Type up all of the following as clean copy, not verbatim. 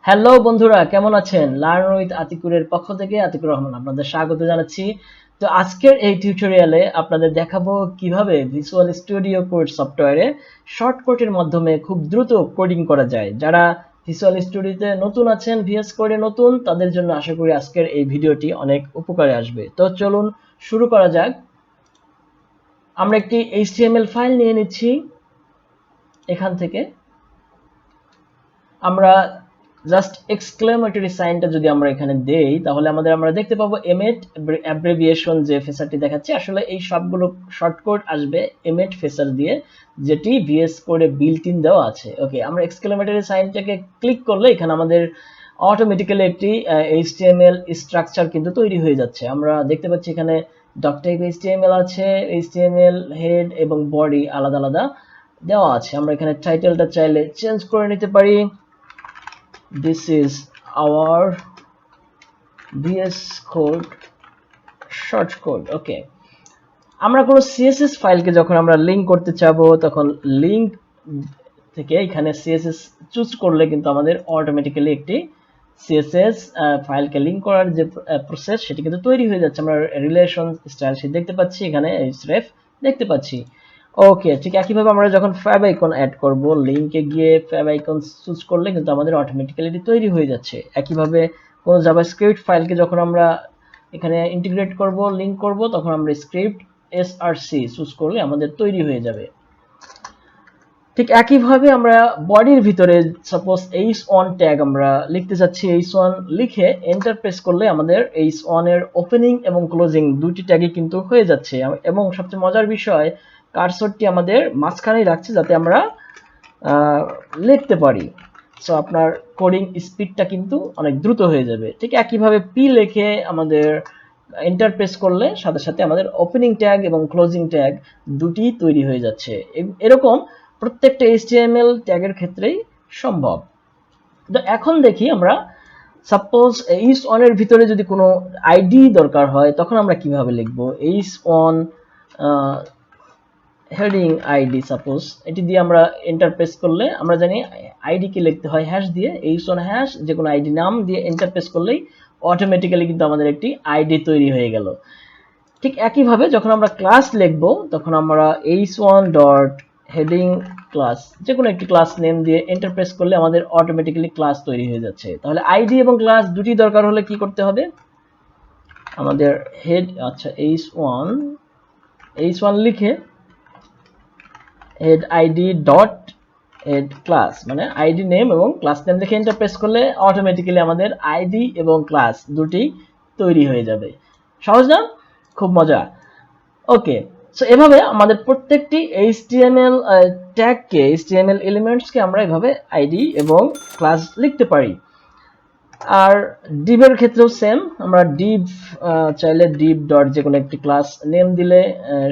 Hello বন্ধুরা, কেমন আছেন? লার্ন উইথ আতিকুরের পক্ষ থেকে আতিকুর রহমান আপনাদের স্বাগত জানাচ্ছি। তো আজকের এই টিউটোরিয়ালে আপনাদের দেখাবো কিভাবে ভিজুয়াল স্টুডিও কোড সফটওয়্যারে শর্টকাটের মাধ্যমে খুব দ্রুত কোডিং করা যায়। যারা ভিজুয়াল স্টুডিওতে নতুন আছেন, ভিএস কোডে নতুন, তাদের জন্য আশা করি আজকের এই ভিডিওটি অনেক উপকারে আসবে। তো চলুন শুরু করা যাক। আমরা একটি এইচটিএমএল ফাইল নিয়ে নিচ্ছি। এখান থেকে আমরা জাস্ট এক্সক্লেমেটরি সাইনটা যদি আমরা এখানে দেই, তাহলে আমরা দেখতে পাবো এমেট অ্যাব্রিভিয়েশন যে ফেসারটি দেখাচ্ছে, আসলে এই সবগুলো শর্টকাট আসবে এমেট ফেসার দিয়ে, যেটি ভিএস কোডে বিল্ট ইন দেওয়া আছে। ওকে, আমরা এক্সক্লেমেটরি সাইনটাকে ক্লিক করলে এখানে আমাদের অটোমেটিক্যালি একটি এইচটিএমএল স্ট্রাকচার কিন্তু তৈরি হয়ে যাচ্ছে। আমরা দেখতে পাচ্ছি এখানে ডক টাইপ এইচটিএমএল আছে, এইচটিএমএল হেড এবং বডি আলাদা আলাদা দেওয়া আছে। আমরা এখানে টাইটেলটা চাইলে চেঞ্জ করে নিতে পারি। This is our VS Code shortcode. Okay, আমরা কোনো সিএসএস ফাইলকে যখন আমরা লিংক করতে চাবো, তখন লিংক থেকে এখানে সিএসএস চুজ করলে কিন্তু আমাদের অটোমেটিক্যালি একটি সিএসএস ফাইলকে লিংক করার যে প্রসেস, সেটি কিন্তু তৈরি হয়ে যাচ্ছে। আমরা রিলেশন স্টাইল শীট দেখতে পাচ্ছি, এখানে href দেখতে পাচ্ছি। ওকে, ঠিক একইভাবে আমরা যখন ফ্যাব আইকন অ্যাড করব, লিংকে গিয়ে ফ্যাব আইকন চুজ করলে কিন্তু আমাদের অটোমেটিক্যালি এটি তৈরি হয়ে যাচ্ছে। একইভাবে কোনো জাভাস্ক্রিপ্ট ফাইলকে যখন আমরা এখানে ইন্টিগ্রেট করব, লিংক করব, তখন আমরা স্ক্রিপ্ট এসআরসি চুজ করলে আমাদের তৈরি হয়ে যাবে। ঠিক একইভাবে আমরা বডির ভিতরে সাপোজ h1 ট্যাগ আমরা লিখতে চাচ্ছি, h1 লিখে এন্টার প্রেস করলে আমাদের h1 এর ওপেনিং এবং ক্লোজিং দুটি ট্যাগই কিন্তু হয়ে যাচ্ছে। এবং সবচেয়ে মজার বিষয়, কার্সরটি আমাদের মাঝখানেই রাখছে যাতে আমরা লিখতে পারি। সো আপনার কোডিং স্পিডটা কিন্তু অনেক দ্রুত হয়ে যাবে। ঠিক একইভাবে পি লিখে আমাদের এন্টার প্রেস করলে সাথে সাথে আমাদের ওপেনিং ট্যাগ এবং ক্লোজিং ট্যাগ দুটি তৈরি হয়ে যাচ্ছে। এরকম প্রত্যেকটা এইচটিএমএল ট্যাগের ক্ষেত্রেই সম্ভব। তো এখন দেখি আমরা সাপোজ h1 এর ভিতরে যদি কোনো আইডি দরকার হয়, তখন আমরা কিভাবে লিখবো। h1 হেডিং আইডি, সাপোজ এটি দিয়ে আমরা এন্টার প্রেস করলে আমরা জানি আইডি কি লিখতে হয়, হ্যাশ দিয়ে h1 হ্যাশ যে কোনো আইডি নাম দিয়ে এন্টার প্রেস করলেই অটোমেটিক্যালি কিন্তু আমাদের একটি আইডি তৈরি হয়ে গেল। ঠিক একইভাবে যখন আমরা ক্লাস লিখব, তখন আমরা h1 ডট হেডিং ক্লাস যে কোনো একটি ক্লাস নেম দিয়ে এন্টার প্রেস করলে আমাদের অটোমেটিক্যালি ক্লাস তৈরি হয়ে যাচ্ছে। তাহলে আইডি এবং ক্লাস দুটি দরকার হলে কি করতে হবে, আমাদের হেড আচ্ছা h1 লিখে head ID dot head class, মানে আইডি নেম এবং ক্লাস নেম লিখে এন্টার প্রেস করলে অটোমেটিক্যালি আমাদের আইডি এবং ক্লাস দুটি তৈরি হয়ে যাবে। সহজ না? খুব মজা। ওকে, সো এভাবে আমাদের প্রত্যেকটি এইচটিএমএল ট্যাগকে, এইচটিএমএল এলিমেন্টসকে আমরা এভাবে আইডি এবং ক্লাস লিখতে পারি। আর ডিভের ক্ষেত্রেও সেম, আমরা ডিভ চাইলে ডিভ ডট যে কোনো একটি ক্লাস নেম দিলে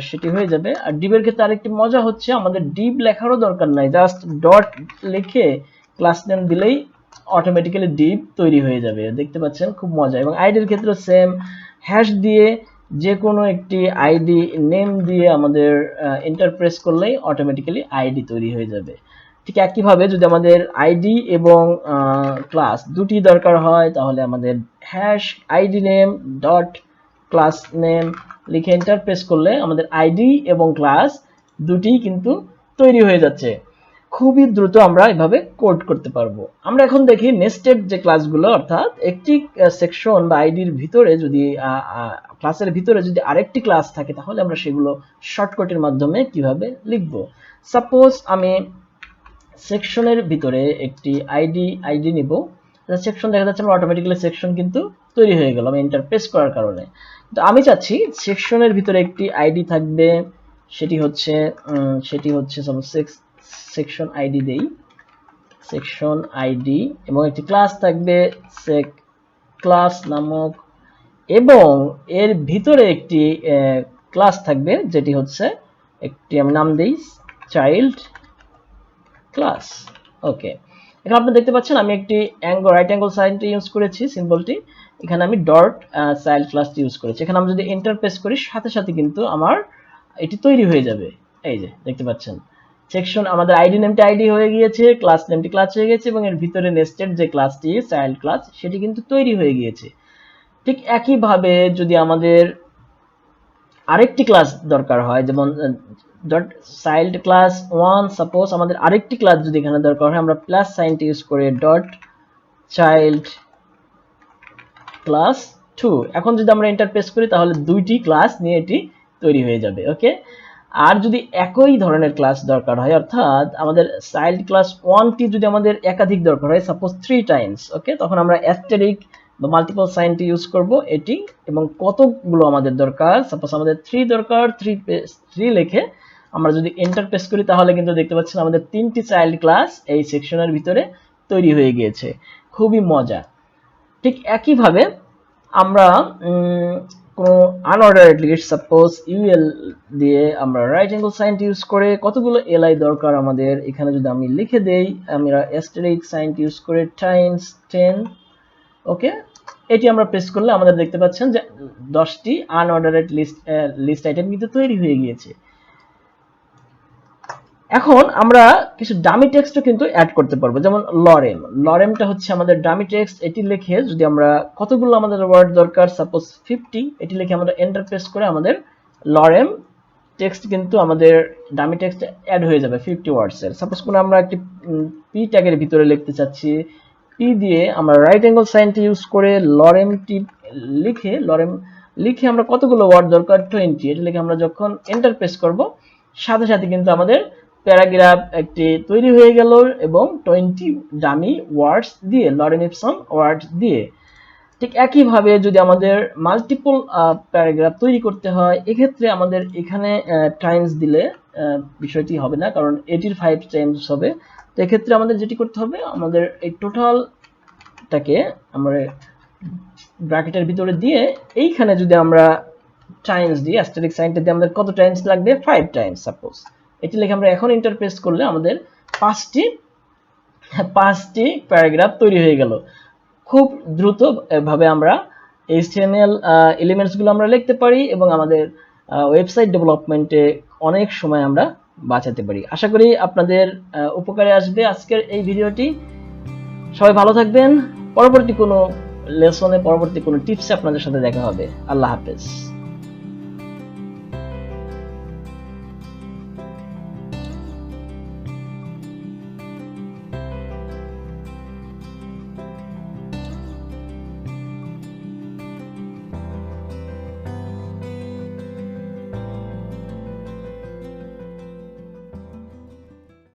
সেটি হয়ে যাবে। আর ডিভের ক্ষেত্রে আরেকটি মজা হচ্ছে, আমাদের ডিভ লেখারও দরকার নাই, জাস্ট ডট লিখে ক্লাস নেম দিলেই অটোমেটিক্যালি ডিভ তৈরি হয়ে যাবে। দেখতে পাচ্ছেন, খুব মজা। এবং আইডির ক্ষেত্রেও সেম, হ্যাশ দিয়ে যে কোনো একটি আইডি নেম দিয়ে আমাদের এন্টার প্রেস করলেই অটোমেটিক্যালি আইডি তৈরি হয়ে যাবে। ঠিক একইভাবে যদি আমাদের আইডি এবং ক্লাস দুটি দরকার হয়, তাহলে আমাদের hash ID name dot class name লিখে এন্টার প্রেস করলে আমাদের আইডি এবং ক্লাস দুটি কিন্তু তৈরি হয়ে যাচ্ছে। খুবই দ্রুত আমরা এভাবে কোড করতে পারবো। আমরা এখন দেখি নেস্টেড যে ক্লাসগুলো, অর্থাৎ একটি সেকশন বা আইডির ভিতরে যদি ক্লাসের ভিতরে যদি আরেকটি ক্লাস থাকে, তাহলে আমরা সেগুলো শর্টকাটের মাধ্যমে কিভাবে লিখব। সাপোজ আমি সেকশনের ভিতরে একটি আইডি নিব, সেকশন দেখা যাচ্ছে আমার অটোমেটিক্যালি সেকশন কিন্তু তৈরি হয়ে গেল আমি এন্টার প্রেস করার কারণে। তো আমি চাচ্ছি সেকশনের ভিতরে একটি আইডি থাকবে, সেটি হচ্ছে সাপোজ সেকশন আইডি দেই, সেকশন আইডি, এবং একটি ক্লাস থাকবে সেক ক্লাস নামক, এবং এর ভিতরে একটি ক্লাস থাকবে যেটি হচ্ছে একটি আমি নাম দেই চাইল্ড ক্লাস। ওকে, এখানে আপনি দেখতে পাচ্ছেন আমি একটি রাইট অ্যাঙ্গেল সাইনটি ইউজ করেছি, সিম্বলটি, এখানে আমি ডট চাইল্ড ক্লাসটি ইউজ করেছি। এখানে আমি যদি এন্টার প্রেস করি, সাথে সাথে কিন্তু আমার এটি তৈরি হয়ে যাবে। এই যে দেখতে পাচ্ছেন, সেকশন আমাদের আইডি নেমটি আইডি হয়ে গিয়েছে, ক্লাস নেমটি ক্লাস হয়ে গেছে এবং এর ভিতরে নেস্টেড যে ক্লাসটি চাইল্ড ক্লাস সেটি কিন্তু তৈরি হয়ে গিয়েছে। ঠিক একইভাবে যদি আমাদের আরেকটি ক্লাস দরকার হয়, যেমন ডট চাইল্ড ক্লাস 1, সাপোজ আমাদের আরেকটি ক্লাস যদি এখানে দরকার হয়, আমরা প্লাস সাইনটি ইউজ করে ডট চাইল্ড ক্লাস 2। এখন যদি আমরা এন্টার প্রেস করি তাহলে দুইটি ক্লাস নিয়ে এটি তৈরি হয়ে যাবে। ওকে, আর যদি একই ধরনের ক্লাস দরকার হয়, অর্থাৎ আমাদের চাইল্ড ক্লাস 1টি যদি আমাদের একাধিক দরকার হয়, সাপোজ 3 টাইমস, ওকে, তখন আমরা অ্যাস্টেরিক বা মাল্টিপল সাইনটি ইউজ করব এটি, এবং কতগুলো আমাদের দরকার, সাপোজ আমাদের 3 দরকার, 3 লিখে আমরা যদি এন্টার প্রেস করি তাহলে কিন্তু দেখতে পাচ্ছেন আমাদের 3টি চাইল্ড ক্লাস এই সেকশনের ভিতরে তৈরি হয়ে গিয়েছে। খুবই মজা। ঠিক একইভাবে আমরা কোনো আনঅর্ডারেড লিস্ট, সাপোজ ইউএল দিয়ে আমরা রাইট অ্যাঙ্গেল সাইনটি ইউজ করে কতগুলো এলআই দরকার আমাদের, এখানে যদি আমি লিখে দেই, আমরা অ্যাস্টেরিক সাইনটি ইউজ করে টাইমস 10, ওকে, এটি আমরা প্রেস করলে আমাদের দেখতে পাচ্ছেন যে 10টি আনঅর্ডারেড লিস্ট আইটেম কিন্তু তৈরি হয়ে গিয়েছে। এখন আমরা কিছু ডামি টেক্সটও কিন্তু অ্যাড করতে পারবো, যেমন লরেমটা হচ্ছে আমাদের ডামি টেক্সট। এটি লিখে যদি আমরা কতগুলো আমাদের ওয়ার্ড দরকার, সাপোজ 50, এটি লিখে আমরা এন্টার প্রেস করে আমাদের লরেম টেক্সট কিন্তু আমাদের ডামি টেক্সট অ্যাড হয়ে যাবে 50 ওয়ার্ডস এর। সাপোজ কোনো আমরা একটি পি ট্যাগের ভিতরে লিখতে চাচ্ছি, পি দিয়ে আমরা রাইট অ্যাঙ্গেল সাইনটি ইউজ করে লরেমটি লিখে আমরা কতগুলো ওয়ার্ড দরকার 20, এটা লিখে আমরা যখন এন্টার প্রেস করব সাথে সাথে কিন্তু আমাদের প্যারাগ্রাফ একটি তৈরি হয়ে গেল এবং 20 ডামি ওয়ার্ডস দিয়ে, লরেম ইপসন ওয়ার্ডস দিয়ে। ঠিক একইভাবে যদি আমাদের মাল্টিপল প্যারাগ্রাফ তৈরি করতে হয়, এক্ষেত্রে আমাদের এখানে টাইমস দিলে বিষয়টি হবে না, কারণ 85 টাইমস হবে। তো এক্ষেত্রে আমাদের যেটি করতে হবে, আমাদের এই টোটালটাকে আমরা ব্র্যাকেটের ভিতরে দিয়ে এইখানে যদি আমরা টাইমস দিই, অ্যাস্টেরিক সাইনটা দিয়ে আমাদের কত টাইমস লাগবে, 5 টাইমস সাপোজ। এটি লিখে আমরা এখন এন্টার প্রেস করলে আমাদের পাঁচটি প্যারাগ্রাফ তৈরি হয়ে গেল। খুব দ্রুত ভাবে আমরা HTML এলিমেন্টসগুলো আমরা লিখতে পারি এবং আমাদের ওয়েবসাইট ডেভেলপমেন্টে অনেক সময় আমরা বাঁচাতে পারি। আশা করি আপনাদের উপকারে আসবে আজকের এই ভিডিওটি। সবাই ভালো থাকবেন। পরবর্তী কোনো লেসনে, পরবর্তী কোনো টিপসে আপনাদের সাথে দেখা হবে। আল্লাহ হাফেজ।